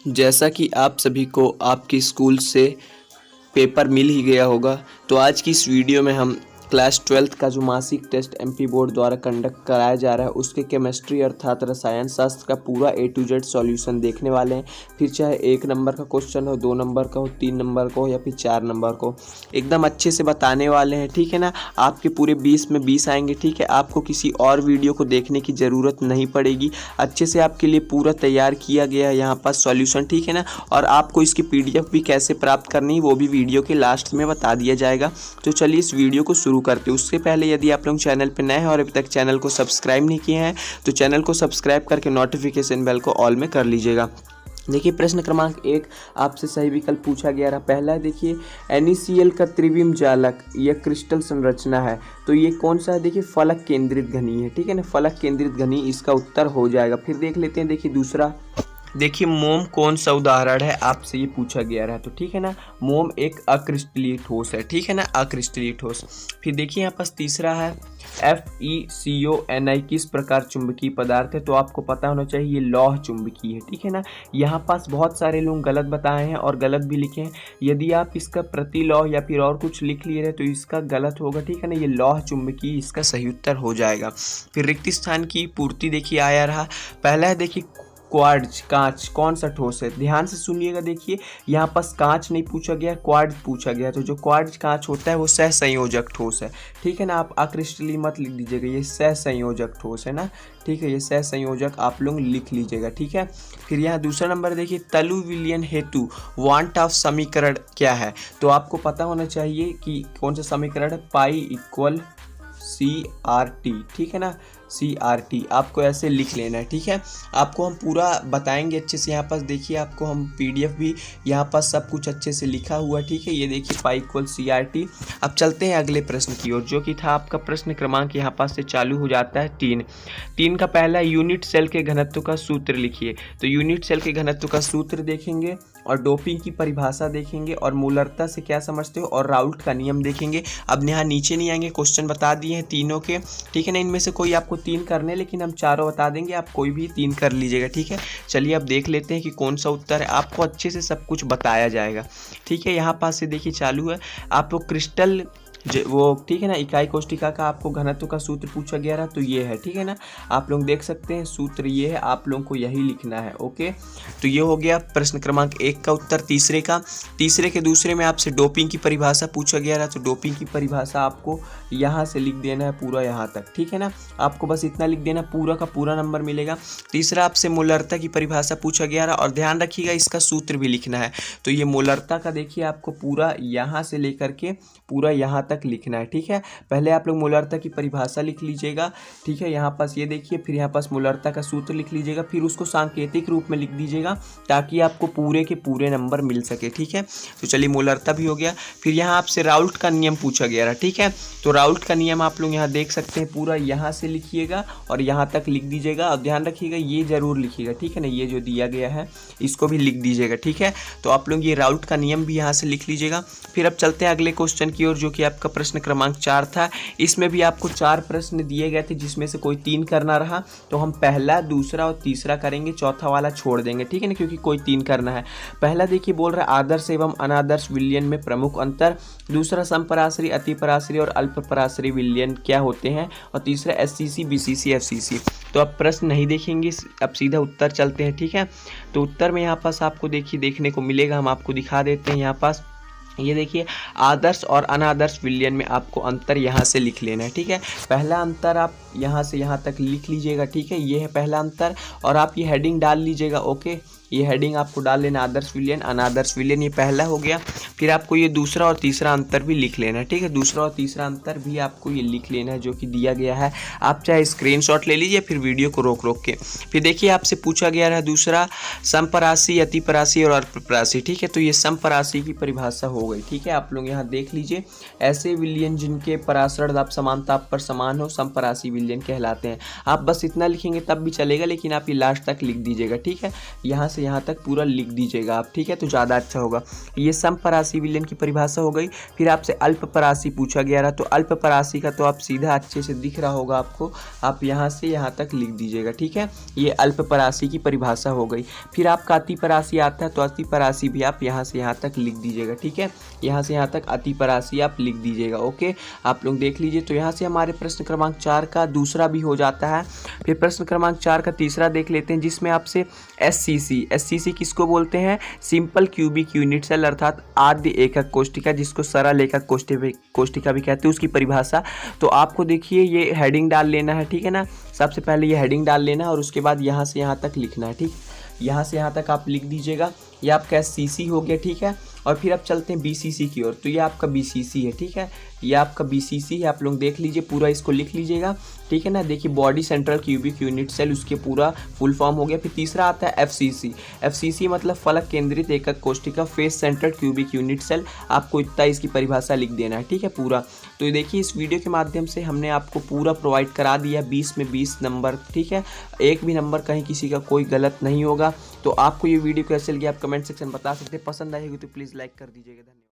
जैसा कि आप सभी को आपके स्कूल से पेपर मिल ही गया होगा, तो आज की इस वीडियो में हम क्लास 12th का जो मासिक टेस्ट एमपी बोर्ड द्वारा कंडक्ट कराया जा रहा है उसके केमिस्ट्री अर्थात रसायन शास्त्र का पूरा A to Z सॉल्यूशन देखने वाले हैं। फिर चाहे 1 नंबर का क्वेश्चन हो, 2 नंबर का हो, 3 नंबर का हो या फिर 4 नंबर का हो, एकदम अच्छे से बताने वाले हैं। ठीक है ना, आपके पूरे 20 में 20 आएंगे। ठीक है, आपको किसी और वीडियो को देखने की ज़रूरत नहीं पड़ेगी। अच्छे से आपके लिए पूरा तैयार किया गया है यहाँ पर सॉल्यूशन। ठीक है ना, और आपको इसकी PDF भी कैसे प्राप्त करनी है वो भी वीडियो के लास्ट में बता दिया जाएगा। तो चलिए इस वीडियो को शुरू करते हैं। उससे पहले यदि आप लोग चैनल पर नए हैं और अभी तक चैनल को सब्सक्राइब नहीं किए हैं तो चैनल को सब्सक्राइब करके नोटिफिकेशन बेल को ऑल में कर लीजिएगा। देखिए प्रश्न क्रमांक 1 आपसे सही विकल्प पूछा गया रहा। पहला देखिए NaCl का त्रिविम जालक यह क्रिस्टल संरचना है, तो ये कौन सा है? देखिए फलक केंद्रित घनी है। ठीक है ना, फलक केंद्रित घनी इसका उत्तर हो जाएगा। फिर देख लेते हैं, देखिए दूसरा, देखिए मोम कौन सा उदाहरण है, आपसे ये पूछा गया रहा। तो ठीक है ना, मोम एक अक्रिस्टलीय ठोस है। ठीक है ना, अक्रिस्टलीय ठोस। फिर देखिए यहाँ पास तीसरा है FeCO किस प्रकार चुंबकीय पदार्थ है, तो आपको पता होना चाहिए ये लौह चुंबकीय है। ठीक है ना, यहाँ पास बहुत सारे लोग गलत बताए हैं और गलत भी लिखे हैं। यदि आप इसका प्रतिलौह या फिर और कुछ लिख लिए रहे तो इसका गलत होगा। ठीक है ना, ये लौह चुंबकीय इसका सही उत्तर हो जाएगा। फिर रिक्त स्थान की पूर्ति देखिए आया रहा। पहला है देखिए क्वार्ट्ज कांच कौन सा ठोस है, ध्यान से सुनिएगा। देखिए यहाँ पास कांच नहीं पूछा गया, क्वार्ट्ज पूछा गया। तो जो क्वार्ट्ज कांच होता है वो सहसंयोजक ठोस है। ठीक है ना, आप अक्रिस्टलीय मत लिख दीजिएगा, ये सहसंयोजक ठोस है ना। ठीक है, ये सहसंयोजक आप लोग लिख लीजिएगा। ठीक है, फिर यहाँ दूसरा नंबर देखिए तलु विलयन हेतु वांट ऑफ समीकरण क्या है, तो आपको पता होना चाहिए कि कौन सा समीकरण है, पाई इक्वल CRT। ठीक है ना, CRT आपको ऐसे लिख लेना है। ठीक है, आपको हम पूरा बताएंगे अच्छे से। यहाँ पास देखिए आपको हम PDF भी यहाँ पास सब कुछ अच्छे से लिखा हुआ। ठीक है, ये देखिए पाई इक्वल CRT। अब चलते हैं अगले प्रश्न की ओर, जो कि था आपका प्रश्न क्रमांक यहाँ पास से चालू हो जाता है 3 का पहला यूनिट सेल के घनत्व का सूत्र लिखिए। तो यूनिट सेल के घनत्व का सूत्र देखेंगे और डोपिंग की परिभाषा देखेंगे और मूलरता से क्या समझते हो और राउल्ट का नियम देखेंगे। अब यहाँ नीचे नहीं आएंगे, क्वेश्चन बता दिए हैं तीनों के। ठीक है ना, इनमें से कोई आपको 3 करने, लेकिन हम चारों बता देंगे, आप कोई भी 3 कर लीजिएगा। ठीक है, चलिए अब देख लेते हैं कि कौन सा उत्तर है। आपको अच्छे से सब कुछ बताया जाएगा। ठीक है, यहाँ पास से देखिए चालू है आपको क्रिस्टल वो। ठीक है ना, इकाई कोष्टिका का आपको घनत्व का सूत्र पूछा गया रहा, तो ये है। ठीक है ना, आप लोग देख सकते हैं सूत्र ये है, आप लोगों को यही लिखना है। ओके, तो ये हो गया प्रश्न क्रमांक 1 का उत्तर। तीसरे के दूसरे में आपसे डोपिंग की परिभाषा पूछा गया रहा, तो डोपिंग की परिभाषा आपको यहाँ से लिख देना है पूरा यहाँ तक। ठीक है ना, आपको बस इतना लिख देना, पूरा का पूरा नंबर मिलेगा। तीसरा आपसे मोलरता की परिभाषा पूछा गया रहा और ध्यान रखिएगा इसका सूत्र भी लिखना है। तो ये मोलरता का देखिए आपको पूरा यहाँ से लेकर के पूरा यहाँ तक लिखना है। ठीक है, पहले आप लोग मोलरता की परिभाषा लिख लीजिएगा। ठीक है, यहाँ पास ये देखिए, फिर यहाँ पास मोलरता का सूत्र लिख लीजिएगा, फिर उसको सांकेतिक रूप में लिख दीजिएगा ताकि आपको पूरे के पूरे नंबर मिल सके। ठीक है, तो चलिए मोलरता भी हो गया। फिर यहाँ आपसे राउल्ट का नियम पूछा गया रहा। ठीक है, तो राउल्ट का नियम आप लोग यहाँ देख सकते हैं, पूरा यहाँ से लिखिएगा और यहाँ तक लिख दीजिएगा। अब ध्यान रखिएगा ये जरूर लिखिएगा। ठीक है ना, ये जो दिया गया है इसको भी लिख दीजिएगा। ठीक है, तो आप लोग ये राउल्ट का नियम भी यहाँ से लिख लीजिएगा। फिर अब चलते हैं अगले क्वेश्चन की ओर, जो कि आपका प्रश्न क्रमांक 4 था। इसमें भी आपको 4 प्रश्न दिए गए थे जिसमें से कोई 3 करना रहा, तो हम पहला, दूसरा और तीसरा करेंगे, चौथा वाला छोड़ देंगे। ठीक है ना, क्योंकि कोई 3 करना है। पहला देखिए बोल रहा है आदर्श एवं अनादर्श विलयन में प्रमुख अंतर। दूसरा समपराश्रयी, अतिपराश्रयी और अल्पपराश्रयी विलयन क्या होते हैं, और तीसरा SCC BCC FCC। तो अब प्रश्न नहीं देखेंगे, अब सीधा उत्तर चलते हैं। ठीक है, तो उत्तर में यहाँ पास आपको देखिए देखने को मिलेगा, हम आपको दिखा देते हैं। यहाँ पास ये देखिए आदर्श और अनादर्श विलयन में आपको अंतर यहाँ से लिख लेना है। ठीक है, पहला अंतर आप यहाँ से यहाँ तक लिख लीजिएगा। ठीक है, ये है पहला अंतर और आप ये हेडिंग डाल लीजिएगा। ओके, ये हेडिंग आपको डाल लेना, आदर्श विलयन अनादर्श विलयन, ये पहला हो गया। फिर आपको ये दूसरा और तीसरा अंतर भी लिख लेना है। ठीक है, दूसरा और तीसरा अंतर भी आपको ये लिख लेना है जो कि दिया गया है। आप चाहे स्क्रीनशॉट ले लीजिए फिर वीडियो को रोक के। फिर देखिए आपसे पूछा गया है दूसरा समपरासी, अतिपरासी और अल्पपरासी। ठीक है, तो ये समपरासी की परिभाषा हो गई। ठीक है, आप लोग यहाँ देख लीजिए, ऐसे विलयन जिनके परासरण दाब समानता पर समान हो समपरासी विलयन विलयन कहलाते हैं। आप बस इतना लिखेंगे तब भी चलेगा, लेकिन आप ये लास्ट तक लिख दीजिएगा, ठीक है। यहाँ से यहाँ तक पूरा लिख दीजिएगा आप, ठीक है, तो ज़्यादा अच्छा होगा। ये समपरासी विलयन की परिभाषा हो गई। फिर आपसे अल्पपरासी पूछा गया रहा, तो अल्पपरासी का तो आप सीधा अच्छे से दिख रहा होगा आपको, आप यहाँ से यहाँ तक लिख दीजिएगा, ठीक है। ये अल्पपरासी की परिभाषा हो गई। फिर आपका अतिपरासी आता है, तो अतिपरासी भी आप यहाँ से यहाँ तक लिख दीजिएगा, ठीक है। यहाँ से यहाँ तक अतिपरासी आप लिख दीजिएगा, ओके। आप लोग देख लीजिए। तो यहाँ से हमारे प्रश्न क्रमांक 4 का दूसरा भी हो जाता है। फिर प्रश्न क्रमांक 4 का तीसरा देख लेते हैं, जिसमें आपसे SCC किसको बोलते हैं? सिंपल क्यूबिक यूनिट सेल, अर्थात आद्य एकक कोशिका, जिसको सरल एकक कोशिका भी कहते हैं, उसकी परिभाषा। तो आपको देखिए ये हेडिंग डाल लेना है, ठीक है ना। सबसे पहले ये हेडिंग डाल लेना है और उसके बाद यहाँ से यहाँ तक लिखना है, ठीक। यहाँ से यहाँ तक आप लिख दीजिएगा। ये आपका SCC हो गया, ठीक है। और फिर अब चलते हैं BCC की ओर। तो ये आपका BCC है, ठीक है। ये आपका BCC है, आप लोग देख लीजिए, पूरा इसको लिख लीजिएगा, ठीक है ना। देखिए body central cubic unit cell, उसके पूरा फुल फॉर्म हो गया। फिर तीसरा आता है FCC मतलब फलक केंद्रित एकक कोशिका, face central cubic unit cell. आपको इतना इसकी परिभाषा लिख देना है, ठीक है, पूरा। तो देखिए इस वीडियो के माध्यम से हमने आपको पूरा प्रोवाइड करा दिया 20 में 20 नंबर, ठीक है। एक भी नंबर कहीं किसी का कोई गलत नहीं होगा। तो आपको ये वीडियो कैसे लगी आप कमेंट सेक्शन बता सकते हैं। पसंद आएगी तो प्लीज़ लाइक कर दीजिएगा। धन्यवाद।